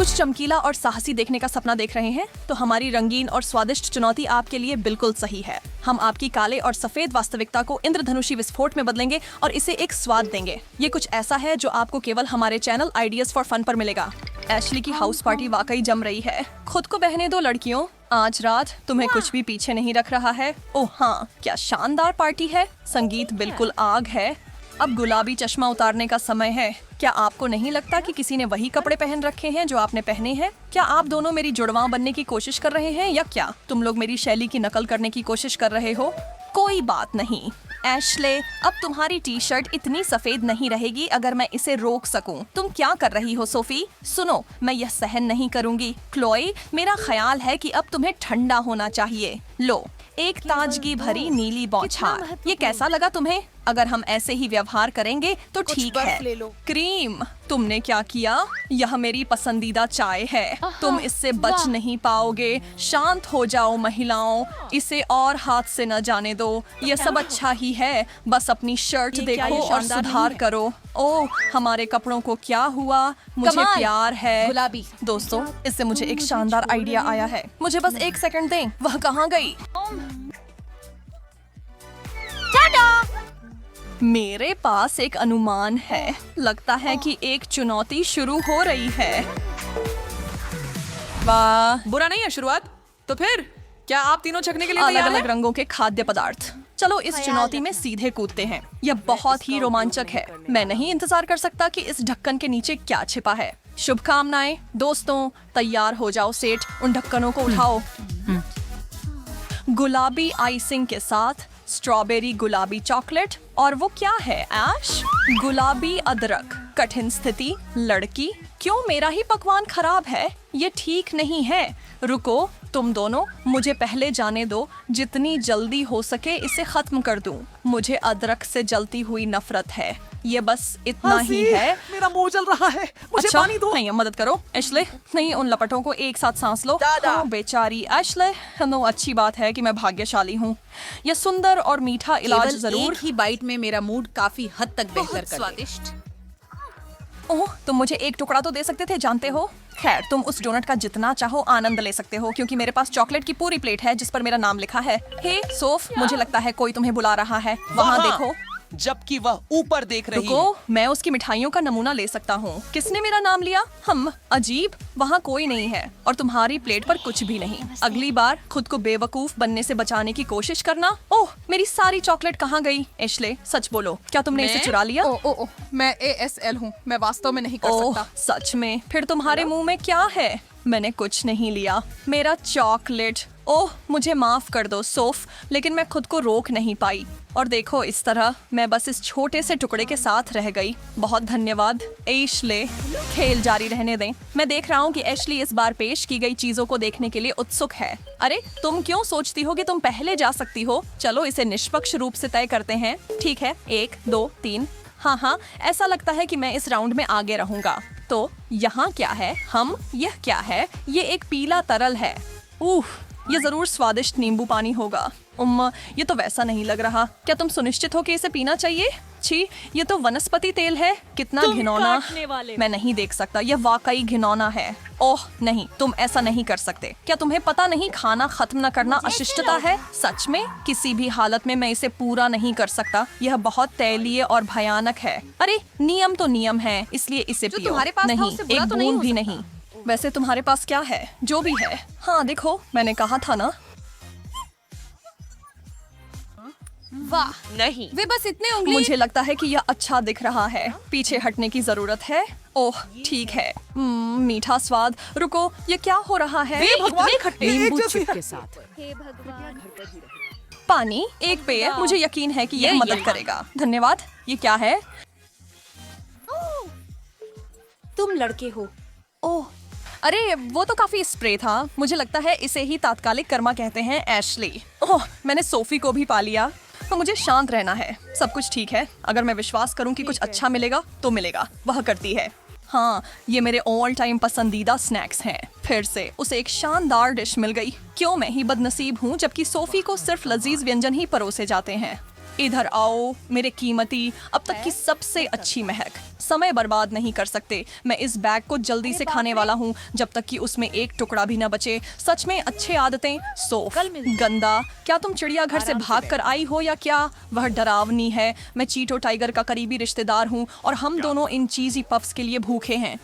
कुछ चमकीला और साहसी देखने का सपना देख रहे हैं तो हमारी रंगीन और स्वादिष्ट चुनौती आपके लिए बिल्कुल सही है। हम आपकी काले और सफेद वास्तविकता को इंद्रधनुषी विस्फोट में बदलेंगे और इसे एक स्वाद देंगे। ये कुछ ऐसा है जो आपको केवल हमारे चैनल आइडियाज फॉर फन पर मिलेगा। एशली की हाउस पार्टी वाकई जम रही है। खुद को बहने दो लड़कियों, आज रात तुम्हें कुछ भी पीछे नहीं रख रहा है। ओह हाँ, क्या शानदार पार्टी है। संगीत बिल्कुल आग है। अब गुलाबी चश्मा उतारने का समय है। क्या आपको नहीं लगता कि किसी ने वही कपड़े पहन रखे हैं जो आपने पहने हैं? क्या आप दोनों मेरी जुड़वां बनने की कोशिश कर रहे हैं या क्या तुम लोग मेरी शैली की नकल करने की कोशिश कर रहे हो? कोई बात नहीं एशले, अब तुम्हारी टी शर्ट इतनी सफेद नहीं रहेगी अगर मैं इसे रोक सकूं। तुम क्या कर रही हो सोफी? सुनो, मैं यह सहन नहीं करूंगी। क्लोई, मेरा ख्याल है कि अब तुम्हें ठंडा होना चाहिए। लो, एक ताजगी भरी नीली बौछार। ये कैसा लगा तुम्हें? अगर हम ऐसे ही व्यवहार करेंगे तो ठीक है। क्रीम, तुमने क्या किया? यह मेरी पसंदीदा चाय है। तुम इससे बच नहीं पाओगे। शांत हो जाओ महिलाओं, इसे और हाथ से न जाने दो। यह सब अच्छा ही है, बस अपनी शर्ट देखो और सुधार करो। ओह, हमारे कपड़ों को क्या हुआ? मुझे प्यार है। गुलाबी दोस्तों, इससे मुझे एक शानदार आइडिया आया है। मुझे बस एक सेकंड दें। वह कहाँ गई? मेरे पास एक अनुमान है। लगता है कि एक चुनौती शुरू हो रही है। वाह, बुरा नहीं है शुरुआत। तो फिर क्या आप तीनों छकने के लिए अलग तैयार अलग हैं? रंगों के खाद्य पदार्थ। चलो इस चुनौती में सीधे कूदते हैं। यह बहुत ही रोमांचक है। मैं नहीं इंतजार कर सकता कि इस ढक्कन के नीचे क्या छिपा है। शुभकामनाएं दोस्तों, तैयार हो जाओ सेठ, उन ढक्कनों को उठाओ। गुलाबी आइसिंग के साथ स्ट्रॉबेरी गुलाबी चॉकलेट। और वो क्या है ऐश? गुलाबी अदरक। कठिन स्थिति लड़की, क्यों मेरा ही पकवान खराब है? ये ठीक नहीं है। रुको, तुम दोनों मुझे पहले जाने दो। जितनी जल्दी हो सके इसे खत्म कर दूं। मुझे अदरक से जलती हुई नफरत है। ये बस इतना ही है। मेरा मुंह जल रहा है, मुझे अच्छा, पानी दो। नहीं मदद करो एशले। नहीं, उन लपटों को एक साथ सांस लो। दादा। ओह, बेचारी एशले। नो, अच्छी बात है कि मैं भाग्यशाली हूँ। यह सुंदर और मीठा इलाज केवल जरूर। एक ही बाइट में मेरा मूड काफी हद तक बेहतर कर स्वादिष्ट। ओह, तुम मुझे एक टुकड़ा तो दे सकते थे, जानते हो। खैर, तुम उस डोनट का जितना चाहो आनंद ले सकते हो क्योंकि मेरे पास चॉकलेट की पूरी प्लेट है जिस पर मेरा नाम लिखा है। हे सोफ, मुझे लगता है कोई तुम्हें बुला रहा है। वहाँ देखो। जबकि वह ऊपर देख रही है। रुको, मैं उसकी मिठाइयों का नमूना ले सकता हूँ। किसने मेरा नाम लिया? हम। अजीब, वहाँ कोई नहीं है और तुम्हारी प्लेट पर कुछ भी नहीं। अगली बार खुद को बेवकूफ बनने से बचाने की कोशिश करना। ओह, मेरी सारी चॉकलेट कहाँ गई? एशले, सच बोलो, क्या तुमने इसे चुरा लिया? ओ, मैं ASL हूँ। मैं वास्तव में नहीं कर ओह, सकता। सच में? फिर तुम्हारे मुंह में क्या है? मैंने कुछ नहीं लिया। मेरा चॉकलेट। ओह, मुझे माफ कर दो सोफ, लेकिन मैं खुद को रोक नहीं पाई। और देखो, इस तरह मैं बस इस छोटे से टुकड़े के साथ रह गई। बहुत धन्यवाद एशले। खेल जारी रहने दें। मैं देख रहा हूँ कि एशली इस बार पेश की गई चीजों को देखने के लिए उत्सुक है। अरे, तुम क्यों सोचती हो कि तुम पहले जा सकती हो? चलो इसे निष्पक्ष रूप से तय करते हैं। ठीक है, 1 2 3। हाँ, ऐसा लगता है कि मैं इस राउंड में आगे रहूंगा। तो यहाँ क्या है? यह क्या है? ये एक पीला तरल है। ये जरूर स्वादिष्ट नींबू पानी होगा। ये तो वैसा नहीं लग रहा। क्या तुम सुनिश्चित हो कि इसे पीना चाहिए? छी, ये तो वनस्पति तेल है। कितना घिनौना। मैं नहीं देख सकता, यह वाकई घिनौना है। ओह नहीं, तुम ऐसा नहीं कर सकते। क्या तुम्हें पता नहीं खाना खत्म न करना अशिष्टता है? सच में किसी भी हालत में मैं इसे पूरा नहीं कर सकता। यह बहुत तैलीय और भयानक है। अरे, नियम तो नियम है, इसलिए इसे पियो। तुम्हारे पास था, नहीं, उससे बुरा एक तो नहीं बूंद हो भी सकता। नहीं। वैसे तुम्हारे पास क्या है? जो भी है। हाँ देखो, मैंने कहा था ना। वाह, नहीं। वे बस इतने उंगली। मुझे लगता है कि यह अच्छा दिख रहा है। पीछे हटने की जरूरत है। ओह ठीक है। मीठा स्वाद। रुको, ये क्या हो रहा है? इतने खट्टे। नींबू एक जैसे के साथ पानी, एक पेय। मुझे यकीन है कि यह मदद करेगा। धन्यवाद। ये क्या है? तुम लड़के हो। ओह, अरे वो तो काफी स्प्रे था। मुझे लगता है इसे ही तात्कालिक कर्मा कहते हैं एशली। ओह, मैंने सोफी को भी पा लिया। तो मुझे शांत रहना है। सब कुछ ठीक है। अगर मैं विश्वास करूं कि कुछ अच्छा मिलेगा तो मिलेगा। वह करती है। हाँ, ये मेरे ऑल टाइम पसंदीदा स्नैक्स हैं। फिर से उसे एक शानदार डिश मिल गई। क्यों मैं ही बदनसीब हूँ जबकि सोफी को सिर्फ लजीज व्यंजन ही परोसे जाते हैं। इधर आओ मेरे कीमती, अब तक की सबसे अच्छी महक। समय बर्बाद नहीं कर सकते। मैं इस बैग को जल्दी से खाने वाला हूँ जब तक कि उसमें एक टुकड़ा भी न बचे। सच में अच्छे आदतें। सोफ गंदा। क्या तुम चिड़ियाघर से भाग कर आई हो या क्या? वह डरावनी है। मैं चीटो टाइगर का करीबी रिश्तेदार हूँ और हम दोनों इन चीजी पफ्स के लिए भूखे हैं।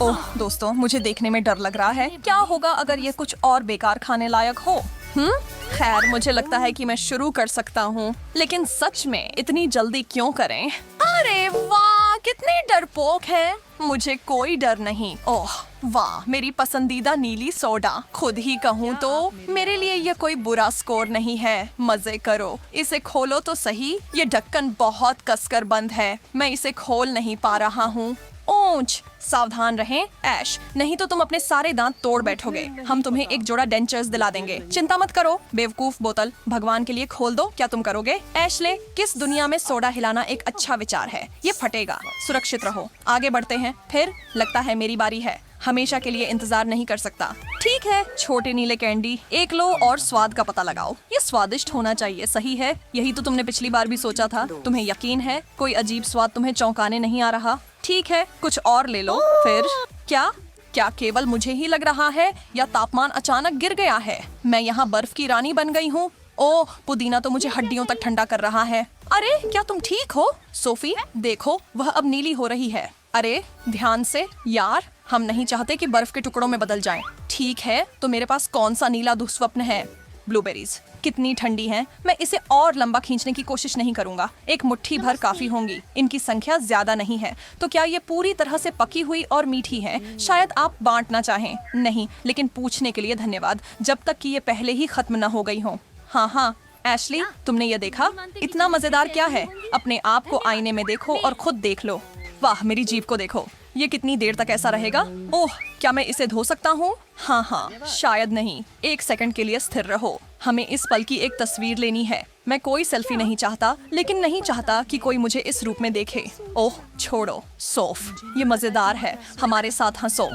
ओह दोस्तों, मुझे देखने में डर लग रहा है। क्या होगा अगर ये कुछ और बेकार खाने लायक हो? खैर, मुझे लगता है कि मैं शुरू कर सकता हूँ, लेकिन सच में इतनी जल्दी क्यों करें? अरे वाह, कितने डरपोक हैं। मुझे कोई डर नहीं। ओह वाह, मेरी पसंदीदा नीली सोडा। खुद ही कहूँ तो मेरे लिए ये कोई बुरा स्कोर नहीं है। मजे करो। इसे खोलो तो सही। ये ढक्कन बहुत कसकर बंद है। मैं इसे खोल नहीं पा रहा हूँ। ओंच, सावधान रहें ऐश, नहीं तो तुम अपने सारे दांत तोड़ बैठोगे। हम तुम्हें एक जोड़ा डेंचर्स दिला देंगे। चिंता मत करो बेवकूफ बोतल, भगवान के लिए खोल दो। क्या तुम करोगे? ऐशले, किस दुनिया में सोडा हिलाना एक अच्छा विचार है? ये फटेगा। सुरक्षित रहो। आगे बढ़ते हैं। फिर लगता है मेरी बारी है। हमेशा के लिए इंतजार नहीं कर सकता। ठीक है, छोटे नीले कैंडी एक लो और स्वाद का पता लगाओ। ये स्वादिष्ट होना चाहिए, सही है। यही तो तुमने पिछली बार भी सोचा था। तुम्हें यकीन है कोई अजीब स्वाद तुम्हें चौंकाने नहीं आ रहा? ठीक है, कुछ और ले लो। फिर क्या केवल मुझे ही लग रहा है या तापमान अचानक गिर गया है? मैं यहाँ बर्फ की रानी बन गई हूँ। ओह, पुदीना तो मुझे हड्डियों तक ठंडा कर रहा है। अरे क्या तुम ठीक हो? सोफी देखो, वह अब नीली हो रही है। अरे ध्यान से यार, हम नहीं चाहते कि बर्फ के टुकड़ों में बदल जाएं। ठीक है, तो मेरे पास कौन सा नीला दुस्वप्न है? ब्लूबेरीज कितनी ठंडी हैं। मैं इसे और लंबा खींचने की कोशिश नहीं करूंगा। एक मुट्ठी भर काफी होंगी। इनकी संख्या ज्यादा नहीं है। तो क्या ये पूरी तरह से पकी हुई और मीठी है? शायद आप बांटना चाहें। नहीं, लेकिन पूछने के लिए धन्यवाद, जब तक कि ये पहले ही खत्म न हो गई हो। हाँ, एशली, तुमने ये देखा? इतना मजेदार क्या है? अपने आप को आईने में देखो और खुद देख लो। वाह, मेरी जीभ को देखो। ये कितनी देर तक ऐसा रहेगा? ओह, क्या मैं इसे धो सकता हूँ? हाँ, शायद नहीं। एक सेकंड के लिए स्थिर रहो। हमें इस पल की एक तस्वीर लेनी है। मैं कोई सेल्फी नहीं चाहता, लेकिन नहीं चाहता कि कोई मुझे इस रूप में देखे। ओह छोड़ो सोफ, ये मजेदार है। हमारे साथ हंसो।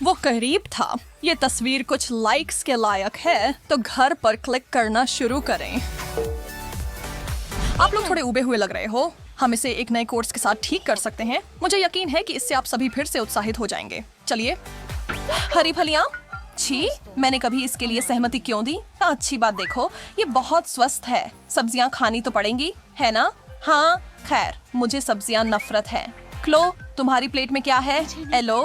वो करीब था। ये तस्वीर कुछ लाइक्स के लायक है, तो घर पर क्लिक करना शुरू करें। आप लोग थोड़े उबे हुए लग रहे हो। हम इसे एक नए कोर्स के साथ ठीक कर सकते हैं। मुझे यकीन है कि इससे आप सभी फिर से उत्साहित हो जाएंगे। चलिए। हरी फलियां? छी, मैंने कभी इसके लिए सहमति क्यों दी? अच्छी बात देखो, ये बहुत स्वस्थ है। सब्जियां खानी तो पड़ेंगी, है ना? हाँ, खैर, मुझे सब्जियां नफरत है। क्लो, तुम्हारी प्लेट में क्या है? एलो,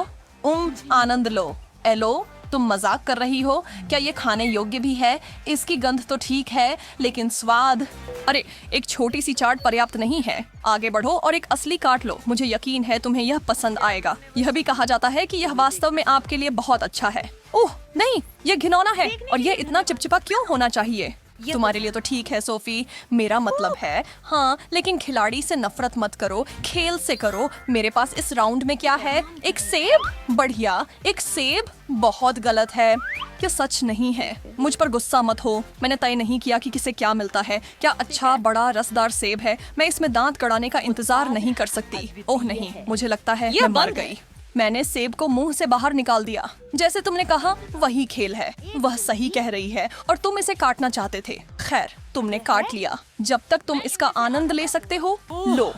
आनंद लो। एलो, तुम मजाक कर रही हो? क्या ये खाने योग्य भी है? इसकी गंध तो ठीक है, लेकिन स्वाद। अरे, एक छोटी सी चाट पर्याप्त नहीं है। आगे बढ़ो और एक असली काट लो। मुझे यकीन है तुम्हें यह पसंद आएगा। यह भी कहा जाता है कि यह वास्तव में आपके लिए बहुत अच्छा है। ओह नहीं, यह घिनौना है और यह इतना चिपचिपा क्यों होना चाहिए? तुम्हारे लिए तो ठीक है सोफी, मेरा मतलब है। हाँ, लेकिन खिलाड़ी से नफरत मत करो, खेल से करो। मेरे पास इस राउंड में क्या है? एक सेब? बढ़िया, एक सेब? बहुत गलत है। ये सच नहीं है। मुझ पर गुस्सा मत हो। मैंने तय नहीं किया कि किसे क्या मिलता है। क्या अच्छा बड़ा रसदार सेब है? मैं इसमें दांत कड़ाने का इंतजार नहीं कर सकती। ओह नहीं, मुझे लगता है मैं मर गई। मैंने सेब को मुंह से बाहर निकाल दिया। जैसे तुमने कहा, वही खेल है। वह सही कह रही है और तुम इसे काटना चाहते थे। खैर, तुमने काट लिया। जब तक तुम इसका आनंद ले सकते हो, लो।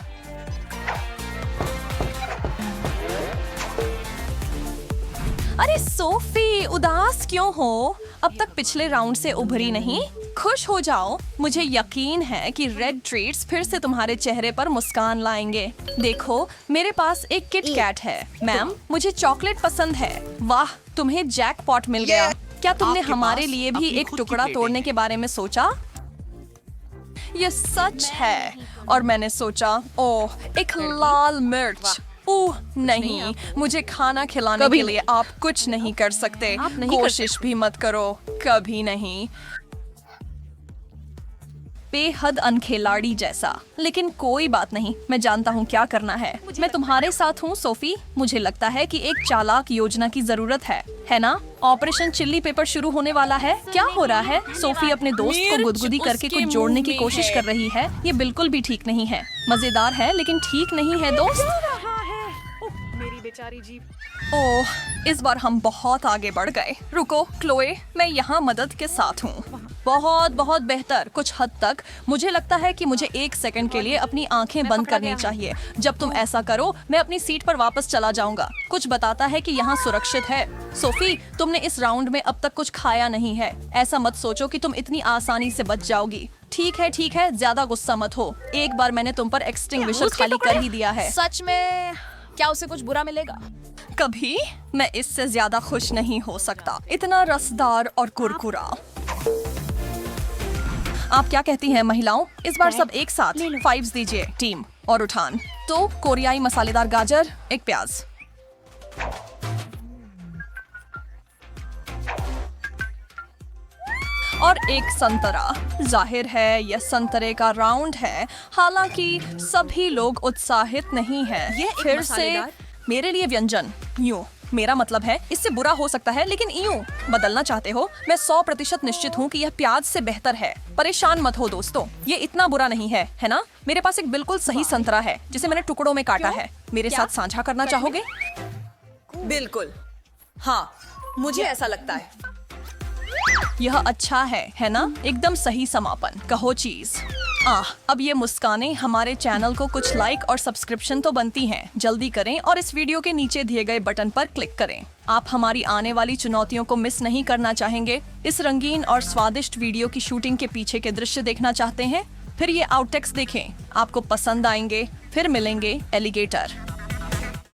अरे सोफी, उदास क्यों हो? अब तक पिछले राउंड से उभरी नहीं। खुश हो जाओ। मुझे यकीन है कि रेड ट्रीट्स फिर से तुम्हारे चेहरे पर मुस्कान लाएंगे। देखो, मेरे पास एक किट कैट है। मैम, मुझे चॉकलेट पसंद है। वाह, तुम्हें जैकपॉट मिल गया। क्या तुमने हमारे लिए भी एक टुकड़ा तोड़ने के बारे में सोचा? ये सच है। और मैंने सोचा, ओह, एक लाल मिर्च। ओह नहीं, मुझे खाना खिलाने के लिए आप कुछ नहीं कर सकते। कोशिश भी मत करो, कभी नहीं। बेहद अनखिलाड़ी जैसा, लेकिन कोई बात नहीं, मैं जानता हूँ क्या करना है। मैं तुम्हारे साथ हूँ सोफी। मुझे लगता है कि एक चालाक योजना की जरूरत है ना? ऑपरेशन चिल्ली पेपर शुरू होने वाला है। क्या हो रहा है? सोफी अपने दोस्त को गुदगुदी करके कुछ जोड़ने की कोशिश कर रही है। ये बिल्कुल भी ठीक नहीं है। मजेदार है, लेकिन ठीक नहीं है दोस्त। मेरी बेचारी जीभ। ओह, इस बार हम बहुत आगे बढ़ गए। रुको क्लोए, मैं यहाँ मदद के साथ हूँ। बहुत बहुत बेहतर। कुछ हद तक मुझे लगता है कि मुझे 1 सेकंड के लिए अपनी आंखें बंद करनी चाहिए। जब तुम ऐसा करो मैं अपनी सीट पर वापस चला जाऊंगा। कुछ बताता है कि यहाँ सुरक्षित है। सोफी, तुमने इस राउंड में अब तक कुछ खाया नहीं है। ऐसा मत सोचो कि तुम इतनी आसानी से बच जाओगी। ठीक है, ज्यादा गुस्सा मत हो। एक बार मैंने तुम पर एक्सटिंग्विशर खाली कर ही दिया है। सच में क्या उसे कुछ बुरा मिलेगा? कभी मैं इससे ज्यादा खुश नहीं हो सकता। इतना रसदार और कुरकुरा। आप क्या कहती हैं महिलाओं? इस बार सब एक साथ 5 दीजिए टीम। और उठान तो कोरियाई मसालेदार गाजर, एक प्याज, और एक संतरा। जाहिर है यह संतरे का राउंड है, हालांकि सभी लोग उत्साहित नहीं हैं। ये एक फिर से मसालेदार? मेरे लिए व्यंजन यूं। मेरा मतलब है इससे बुरा हो सकता है, लेकिन यूं बदलना चाहते हो। मैं 100% निश्चित हूँ कि यह प्याज से बेहतर है। परेशान मत हो दोस्तों, ये इतना बुरा नहीं है, है ना? मेरे पास एक बिल्कुल सही संतरा है जिसे मैंने टुकड़ों में काटा है। मेरे साथ साझा करना चाहोगे? बिल्कुल हाँ, मुझे ऐसा लगता है। यह अच्छा है ना? एकदम सही समापन। कहो चीज। अब ये मुस्कानें हमारे चैनल को कुछ लाइक और सब्सक्रिप्शन तो बनती हैं। जल्दी करें और इस वीडियो के नीचे दिए गए बटन पर क्लिक करें। आप हमारी आने वाली चुनौतियों को मिस नहीं करना चाहेंगे। इस रंगीन और स्वादिष्ट वीडियो की शूटिंग के पीछे के दृश्य देखना चाहते हैं? फिर ये आउटटेक्स देखें, आपको पसंद आएंगे। फिर मिलेंगे एलिगेटर।